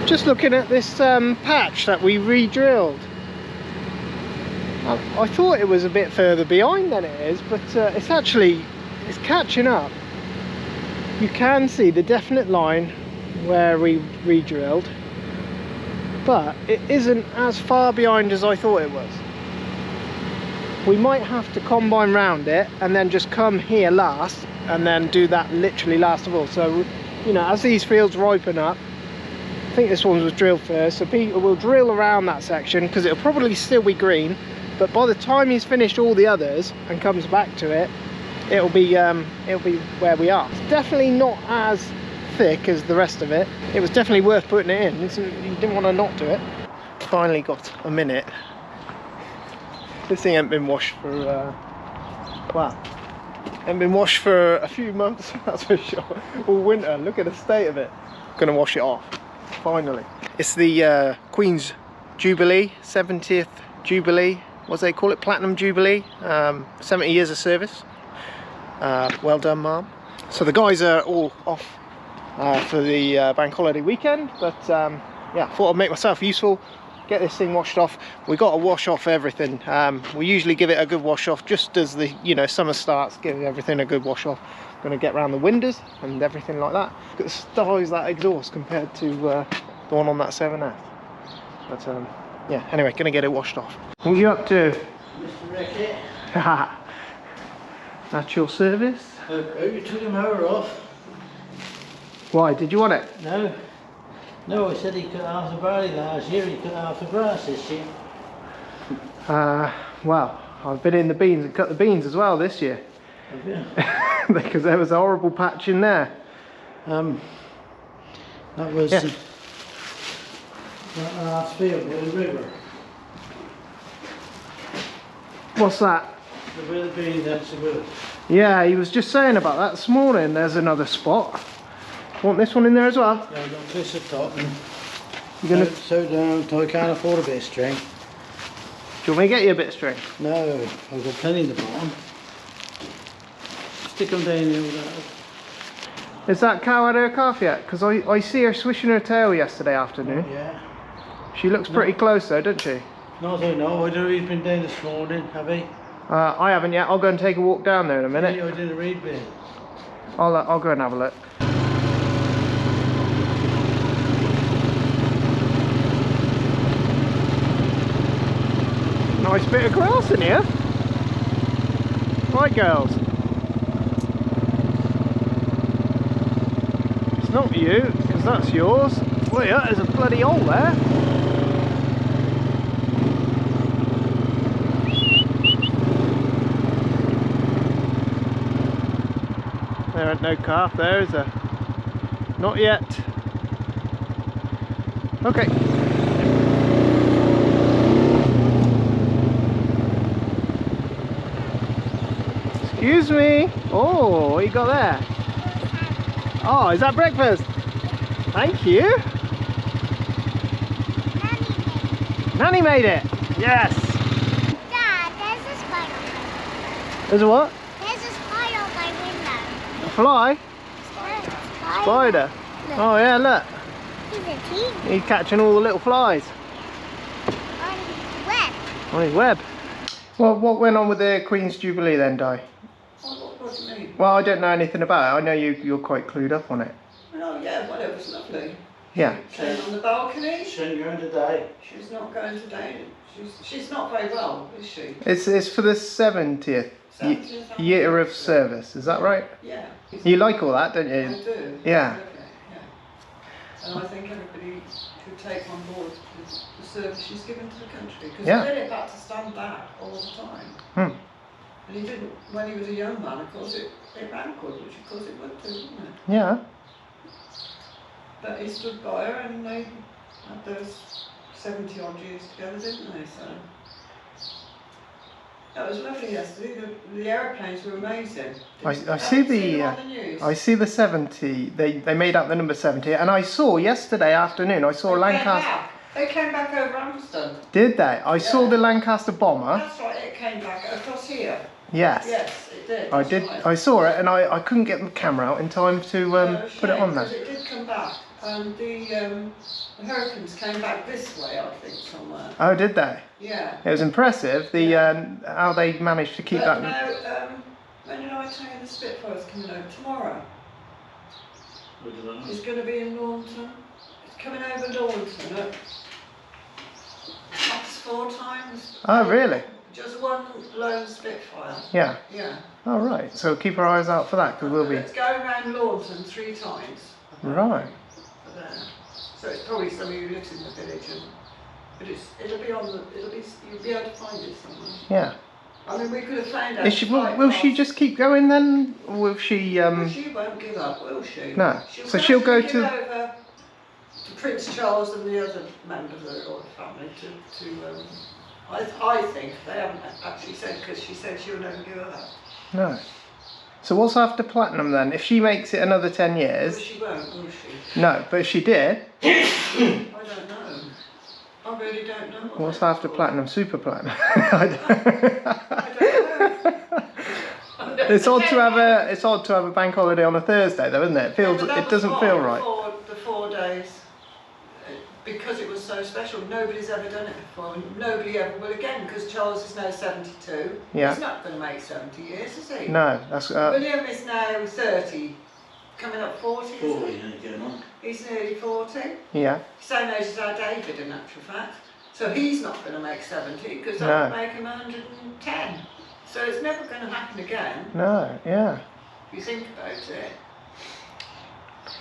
Just looking at this patch that we re-drilled. I thought it was a bit further behind than it is, but it's catching up. You can see the definite line where we re-drilled, but it isn't as far behind as I thought it was. We might have to combine round it and then just come here last and then do that literally last of all. So, you know, as these fields ripen up, I think this one was drilled first, so Peter will drill around that section because it'll probably still be green, but by the time he's finished all the others and comes back to it, it'll be where we are. It's definitely not as thick as the rest of it. It was definitely worth putting it in. You didn't want to not do it. Finally got a minute. This thing hasn't been washed for well, hasn't been washed for a few months, that's for sure. All winter. Look at the state of it. Gonna wash it off. Finally. It's the Queen's Jubilee, 70th Jubilee, what do they call it? Platinum Jubilee, 70 years of service. Well done, Mum. So the guys are all off for the bank holiday weekend, but yeah, thought I'd make myself useful, get this thing washed off. We got to wash off everything. We usually give it a good wash off just as the summer starts, give everything a good wash off. Going to get around the windows and everything like that. Look at the size that exhaust compared to the one on that 7F. But yeah, anyway, going to get it washed off. What are you up to? Mr. Rickett. That's your service? Okay, you took the mower off. Why, did you want it? No. No, I said he cut half the barley last year, he cut half the grass this year. Well, I've been in the beans and cut the beans as well this year. Have you? Because there was a horrible patch in there. That was yeah. That last field near the river. What's that? The where the beans, that's the wood. Yeah, he was just saying about that this morning. There's another spot. Want this one in there as well? Yeah, I've got this at the top and you're gonna so down until I can't afford a bit of string. Do you want me to get you a bit of string? No, I've got plenty in the bottom. Stick them down there with that. Is that cow had her calf yet? Because I see her swishing her tail yesterday afternoon. Yeah. She looks pretty close though, doesn't she? Not I know. I don't know he's been down this morning, have he? I haven't yet. I'll go and take a walk down there in a minute. Yeah, I did a read bit. I'll go and have a look. Nice bit of grass in here. Right, girls. It's not you, because that's yours. Oh yeah, there's a bloody hole there. There ain't no calf there, is there? Not yet. Okay. Excuse me. Oh, what you got there? Oh, is that breakfast? Thank you. Nanny made it. Yes. Dad, there's a spider. There's a what? There's a spider on my window. A fly? Spider. Spider. Oh yeah, look. He's a team. He's catching all the little flies On his web. on his web. Well, what went on with the Queen's Jubilee then, Di? What do you mean? Well, I don't know anything about it. I know you're quite clued up on it. Oh yeah, well it was lovely. Yeah. Playing on the balcony. She ain't going today. She's not going today. She's not very well, is she? It's for the 70th 70th year of service. Is that right? Yeah. You like all that, don't I you? do. Yeah. Okay, yeah. And I think everybody should take on board the service she's given to the country. Because Yeah. Philip had to stand back all the time. Hmm. And he didn't, when he was a young man, of course it rankled, which of course it would do, wouldn't it? Yeah. But he stood by her and they had those 70 odd years together, didn't they? So that was lovely yesterday. The aeroplanes were amazing. I Did you see see the them on the news? I see the 70. They made out the number 70, and I saw yesterday afternoon. I saw Lancaster. They came back over Amsterdam. Did they? I saw the Lancaster bomber. That's right. It came back across here. Yes. Yes, it did. I that's did. right. I saw it, and I couldn't get the camera out in time to put it on there. Because it did come back, and the hurricanes came back this way, I think, somewhere. Oh, did they? Yeah. It was impressive. How they managed to keep But that. now, when did I tell you the Spitfire's coming over? Tomorrow. It's going to be in Launton. It's coming over Launton at Oxford times. Oh, really? Just one lone Spitfire. Yeah. Yeah. All right. So keep our eyes out for that, because we'll be. It's going around Launton 3 times. Right. For there. So it's probably somebody who lives in the village, but it'll be on the. You'll be able to find it somewhere. Yeah. I mean, we could have found out. Is she, will she just keep going then? Or will she? Well, she won't give up, will she? No. So she'll go give to. over to Prince Charles and the other members of the royal family to I think they haven't actually said, because she said she'll never give up. No. So what's after platinum then? If she makes it another 10 years. Well, she won't, will she? No, but if she did. I don't know. I really don't know. What's after platinum? Super platinum. I don't know. It's odd to have a bank holiday on a Thursday, though, isn't it? It doesn't feel right. The 4 days, because it was so special. Nobody's ever done it before, and nobody ever will again. Because Charles is now 72. Yeah. He's not going to make 70 years, is he? No, that's. William is now 30, coming up 40. 40 and going on. He's nearly 40. Yeah. Same age as our David, in actual fact. So he's not going to make 70, because that No. would make him 110. So it's never going to happen again. No. Yeah. If you think about it.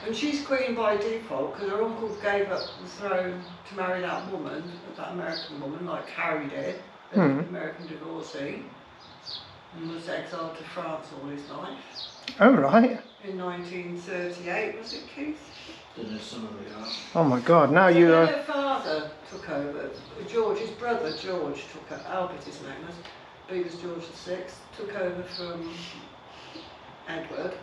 And she's queen by default, because her uncle gave up the throne to marry that woman, that American woman, like Harry did, an American divorcee, and was exiled to France all his life. Oh, right. In 1938, was it, Keith? Didn't some of it are. Oh my God! Now So you. when her father took over, George, his brother George, took over, Albert his name was, but he was George VI, took over from Edward.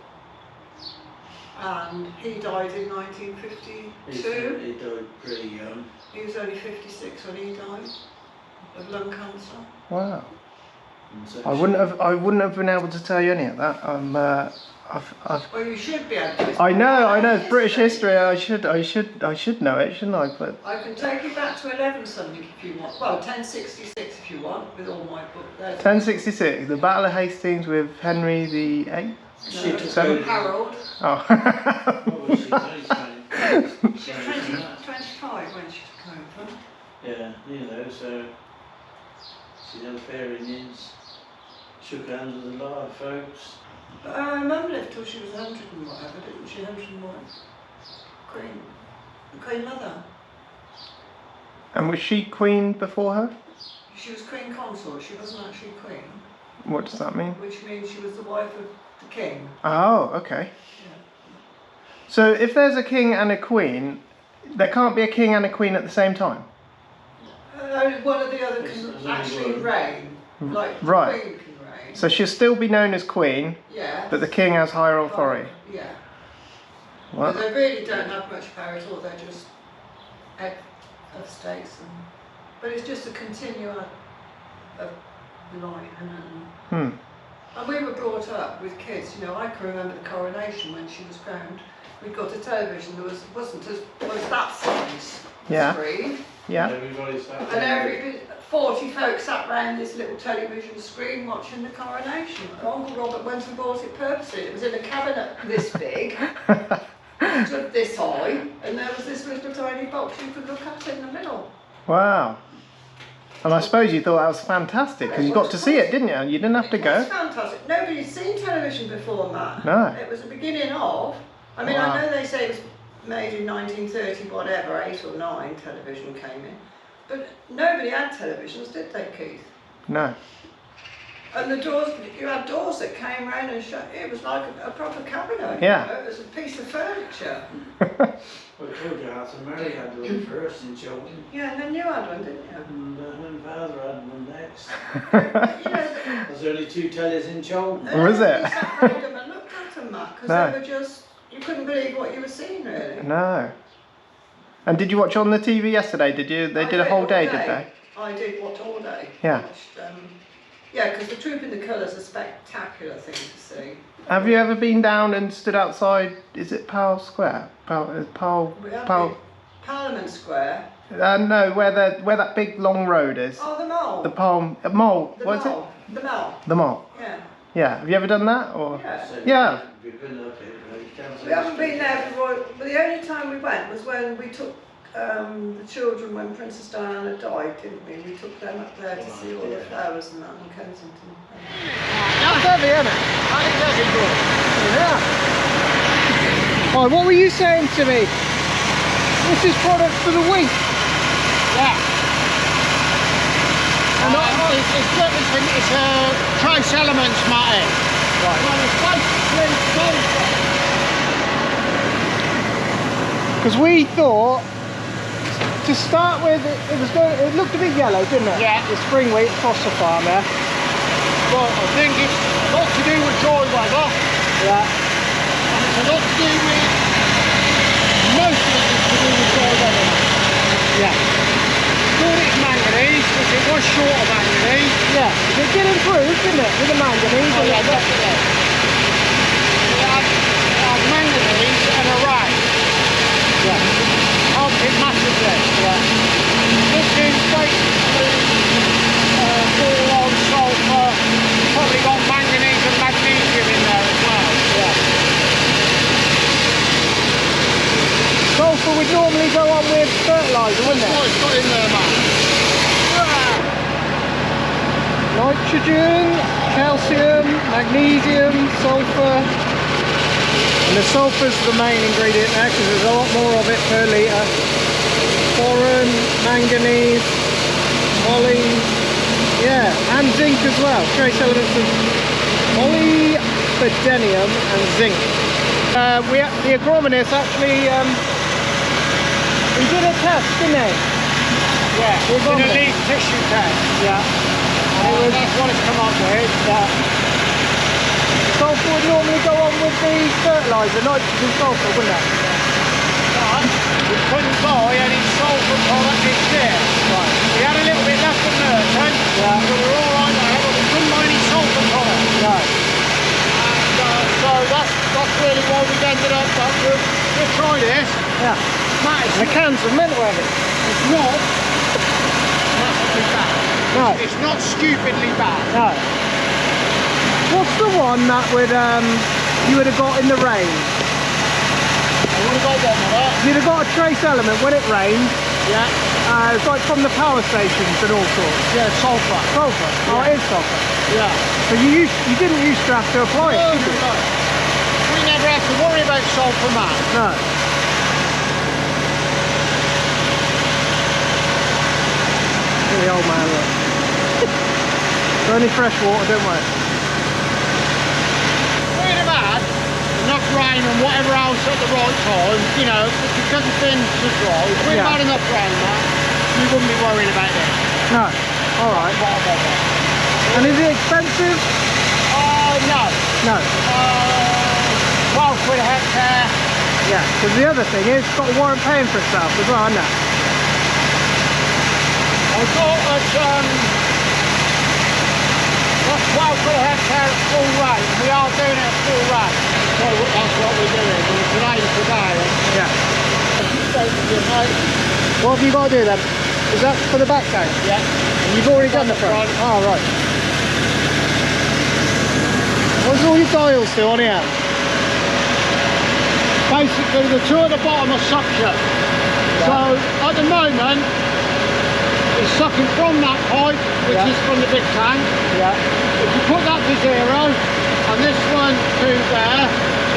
And he died in 1952. He died pretty young. He was only 56 when he died of lung cancer. Wow. And so I wouldn't have been able to tell you any of that. Well, you should be able to. I know. It's British history. I should know it, shouldn't I? But I can take you back to 11 something if you want. Well, 1066 if you want, with all my book there. 1066, the Battle of Hastings with Henry VIII. She No, took Seven. over. Harold. Oh. What was she? She's 25 when she took over. Yeah, you know, so she had fair innings, shook hands with a lot of folks. But her mum lived till she was 100 and whatever, didn't she? 101. Queen Mother. And was she queen before her? She was Queen Consort, she wasn't actually queen. What does that mean? Which means she was the wife of the king. Oh, okay. Yeah. So if there's a king and a queen, there can't be a king and a queen at the same time. Only one of the other There's can only actually one. reign. Like the Right. queen can reign. So she'll still be known as queen, Yeah. but the king has higher authority. Yeah. What? But they really don't have much power at all. They're just head of states, but it's just a continuum of line. Hmm. And we were brought up with kids. You know, I can remember the coronation when she was crowned. We got a television. There wasn't that size Yeah. screen. Yeah. Everybody sat And there. 40 folks sat round this little television screen watching the coronation. Uncle Robert went and bought it purposely. It was in a cabinet this big, stood this high, and there was this little tiny box you could look at in the middle. Wow. And I suppose you thought that was fantastic because you got to see it, didn't you? You didn't have to It go. was fantastic. Nobody's seen television before, Matt. No. It was the beginning of. I mean, Wow. I know they say it was made in 1930, whatever, 8 or 9, television came in. But nobody had televisions, did they, Keith? No. And the doors, you had doors that came round and shut. It was like a proper cabinet. Yeah. You know? It was a piece of furniture. Well, I told you Arthur Murray had one first in Cheltenham, Yeah, and then you had one, didn't you? and my father had one next. But, you know, There's only 2 tellies in Cheltenham. Was it? You sat round them and looked at them, Matt, because No. they were just, you couldn't believe what you were seeing, really. No. And did you watch on the TV yesterday? Did you? They I did a whole all day, did they? I did watch all day. Yeah. I watched Yeah, because the troop in the colours is a spectacular thing to see. Have you ever been down and stood outside, is it Powell Square? We have been Parliament Square. No, where that big long road is. Oh, the mall. The Mall. The What is it? mall. The mall. The Mall. Yeah. Yeah. Have you ever done that or? Yeah. So Yeah. we've been up it, but you can't see We the haven't been street. there before, but the only time we went was when we took the children when Princess Diana died, didn't we? We took them up there to see all the flowers and that in Kensington. That's heavy, isn't it? That is heavy, bro. Yeah. Oh, what were you saying to me? This is product for the week. Yeah. It's a trace elements matting. Right. Well, it's basically sulphur. Because we thought, to start with, it looked a bit yellow, didn't it? Yeah. The spring wheat foster farm there. But I think it's a lot to do with dry weather. Yeah. And it's a lot to do with, most of it is to do with dry weather. Yeah. Thought it's manganese, because it was short of manganese. Yeah. It did improve, didn't it? With the manganese. Oh yeah, definitely. We had manganese and a rag. Yeah. Helped it massively. Yeah. This is basically all on sulphur. Probably got manganese and magnesium in there as well. Yeah. Sulphur would normally go on with fertiliser, wouldn't That's what it? it's got in there, man. Nitrogen, calcium, magnesium, sulphur. And the sulphur's the main ingredient there because there's a lot more of it per litre. Boron, manganese, poly, yeah, and zinc as well. Trace elements of molybdenum and zinc. The agronomist actually, he did a test, didn't he? Yeah, The in a agronomist. leaf tissue test. Yeah. And that's what it's come up with. Yeah. Sulphur would normally go on with the fertiliser, nitrogen sulphur, wouldn't it? But we couldn't buy any sulphur product this year. Right. We had a little bit left at Merton, Yeah. so we were all right there, but we couldn't buy any sulphur product. No. And so that's really why we've ended up, we'll try this. Yeah. Matt, And the cans are meant to have it. it's not massively bad. No. It's not stupidly bad. No. What's the one that would you would have got in the rain? I would have got one with that. You'd have got a trace element when it rained. Yeah. It's like from the power stations and all sorts. Yeah, sulphur. Sulphur. Oh, it is sulphur. Yeah. So you didn't used to have to apply it, No, did you? no. We never have to worry about sulphur, man. No. Look at the old man, look. It's only fresh water, don't worry. We'd have had enough rain and whatever else at the right time, you know, because it's been so dry. If we'd Yeah. have had enough rain, man, we wouldn't be worrying about this. No. Alright. Not a bother. And is it expensive? No. No. 12 quid a hectare. Yeah. Because the other thing is, it's got a warrant paying for itself as well, hasn't it? I thought that that's 12 quid a hectare at full rate. We are doing it at full rate. So that's what we're doing. We're today. Yeah. Mate. What have you got to do then? Is that for the back tank? Yeah. And you've already done the front? Oh, right. What does all your dials do on here? Basically, the two at the bottom are suction. So at the moment, it's sucking from that pipe, which Yeah. is from the big tank. Yeah. If you put that to 0 and this one to there,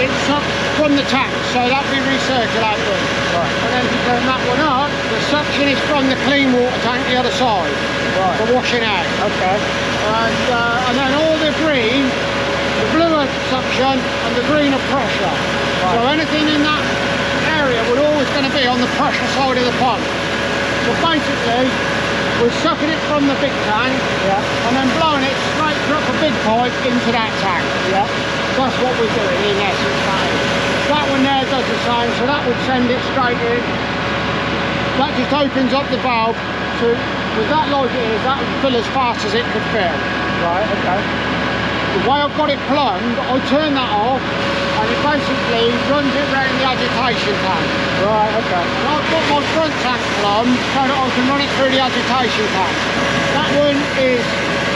it sucks from the tank, so that'll be recirculated. Right. And then if you turn that one up, the suction is from the clean water tank the other side, Right. for washing out. Okay. And then all the green, the blue are suction and the green are pressure. So Right. anything in that area would always going to be on the pressure side of the pump. So basically, we're sucking it from the big tank Yeah. and then blowing it straight through a big pipe into that tank. Yeah. That's what we're doing in essence. That one there does the same, so that would send it straight in. That just opens up the valve to with that like it is, that would fill as fast as it could fill. Right, okay. The way I've got it plumbed, I turn that off and it basically runs it round the agitation tank. Right, okay. And I've got my front tank plumbed so that I can run it through the agitation tank. That one is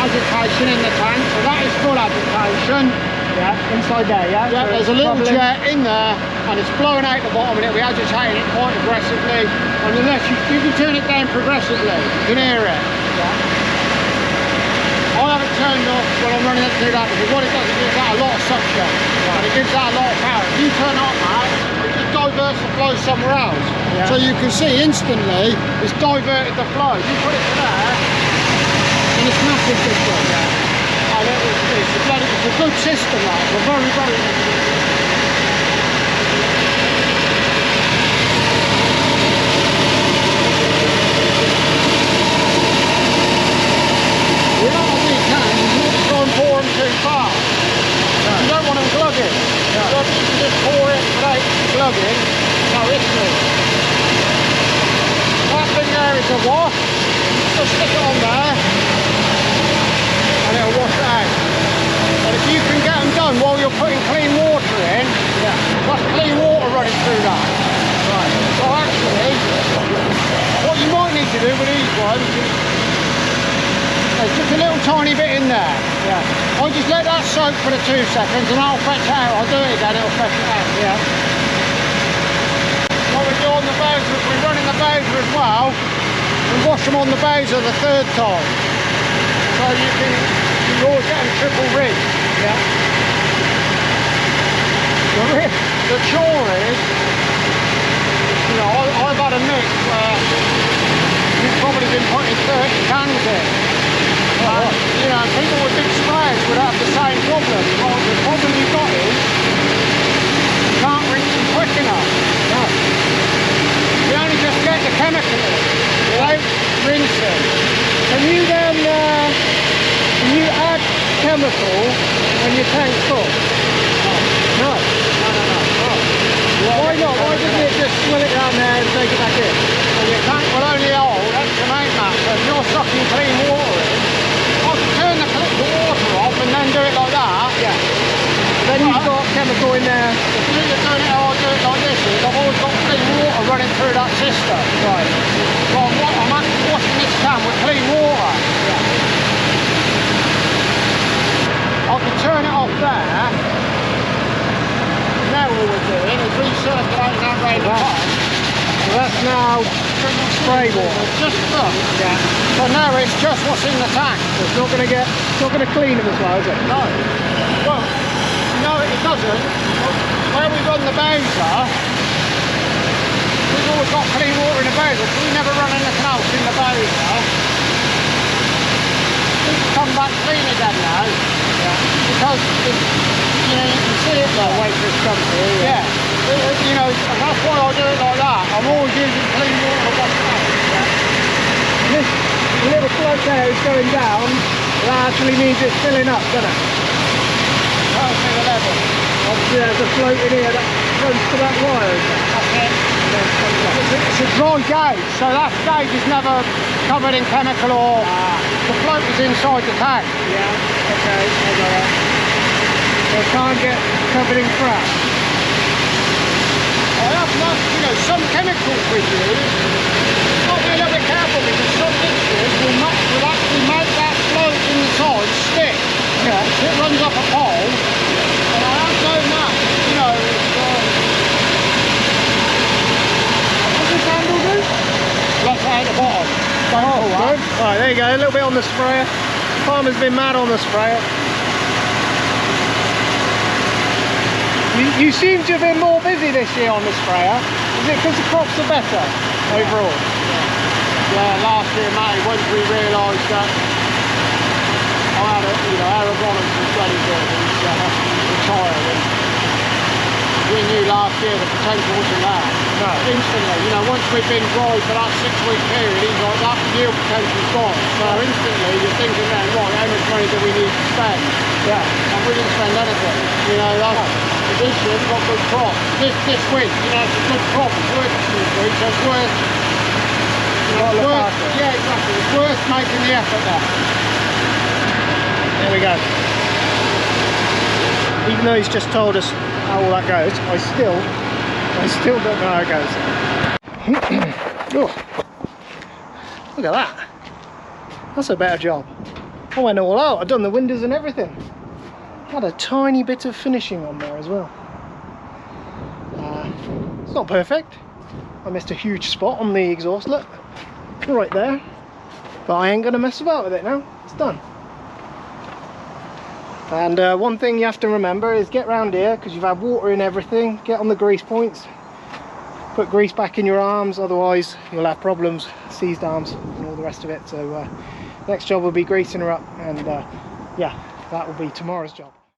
agitation in the tank, so that is full agitation. Yeah, inside there, yeah? Yeah, So there's it's a little bubbling. jet in there and it's blowing out the bottom and it'll be agitating it quite aggressively. And unless you turn it down progressively, you can hear it. Yeah. I haven't turned off when I'm running it through that because what it does is it gives out a lot of suction and it gives out a lot of power. If you turn it on that, it just diverts the flow somewhere else. Yeah. So you can see instantly it's diverted the flow. You put it to there and it's massive difference. Yeah. And it's a good system, that. It's a very, very good system. You know what you can, you don't try and pour them too far. No. You don't want them glugging. No. So if you can just pour it without glugging, no issue. That thing there is a wash. Just stick it on there and it'll wash it out. And if you can get them done while you're putting clean water in, that's clean water running through that. Right. So actually, what you might need to do with these ones is there's just a little tiny bit in there. Yeah. I'll just let that soak for the 2 seconds and that'll fetch it out. I'll do it again, it'll fetch it out. Yeah. What we do on the bowser, if we run in the bowser as well, we wash them on the bowser the 3rd time. So you always get them triple rigged. Yeah. The chore is, you know, I've had a mix where you've probably been putting 30 cans in. And, you know, people with big sprayers would have the same problem. Well, the problem you've got is you can't rinse them quick enough. No. You only just get the chemical in without rinsing. Can you then, can you add chemical when your tank's full? No. Why not? Why doesn't it just swill it down there and take it back in? Well, your tank will only hold X amount, Matt. So if you're sucking clean water in, I can turn the water off and then do it like that. Yeah. Then you've got chemical in there. If you need to turn it how I do it like this, I've always got clean water running through that system. Right. So I'm actually washing this can with clean water. I can turn it off there. Now all we're doing is recirculating that round the pump. So that's now spray water. Just stuff. Yeah. So now it's just what's in the tank. So it's not going to clean them as well, is it? No. Well, no, it doesn't. Where we run the bowser, we've always got clean water in the bowser, so we never run anything else in the bowser. It's come back clean again now. Yeah. Because you know, you can see it there. Wait for it to come through. Yeah. You know, and that's why I do it like that. I'm always using clean water to wash it out. This little float there is going down. That actually means it's filling up, doesn't it? Tells me the level. Obviously there's a float in here that runs to that wire, isn't it? That's it. And then comes up. It's a dry gauge, so that gauge is never covered in chemical or the float is inside the tank. Yeah, okay, I got it. So it can't get covered in crap. I have not, you know, some chemicals we use, got to be a little bit careful because some mixtures will actually make that float in the side stick. Yeah. It runs up a pole, and I have known that, you know, What's this handle do? left out the bottom. Oh, good. Right, there you go, a little bit on the sprayer. Farmer's been mad on the sprayer. You seem to have been more busy this year on the sprayer. Is it because the crops are better overall? Yeah, last year, Matty, once we realised that I had a, you know, Aragonus was very good, he's retired, and we knew last year the potential wasn't there. No. Instantly, you know, once we've been dry for that 6-week period, he's like, that yield potential's gone. So instantly, you're thinking then, right, how much money do we need to spend? Yeah. And we didn't spend anything. You know, that's, this year we've got good crop. This week, you know, it's a good crop. It's worth it this week, so it's worth, you know, got to look worth, after it. yeah, exactly. It's worth making the effort there. There we go. Even though he's just told us how all that goes, I still don't know how it goes. Oh, look at that. That's a better job. I went all out. I've done the windows and everything. Had a tiny bit of finishing on there as well. It's not perfect. I missed a huge spot on the exhaust, look, right there. But I ain't gonna mess about with it now. It's done. And one thing you have to remember is get round here, because you've had water in everything. Get on the grease points. Put grease back in your arms, otherwise you'll have problems, seized arms and all the rest of it. So next job will be greasing her up, and yeah, that will be tomorrow's job.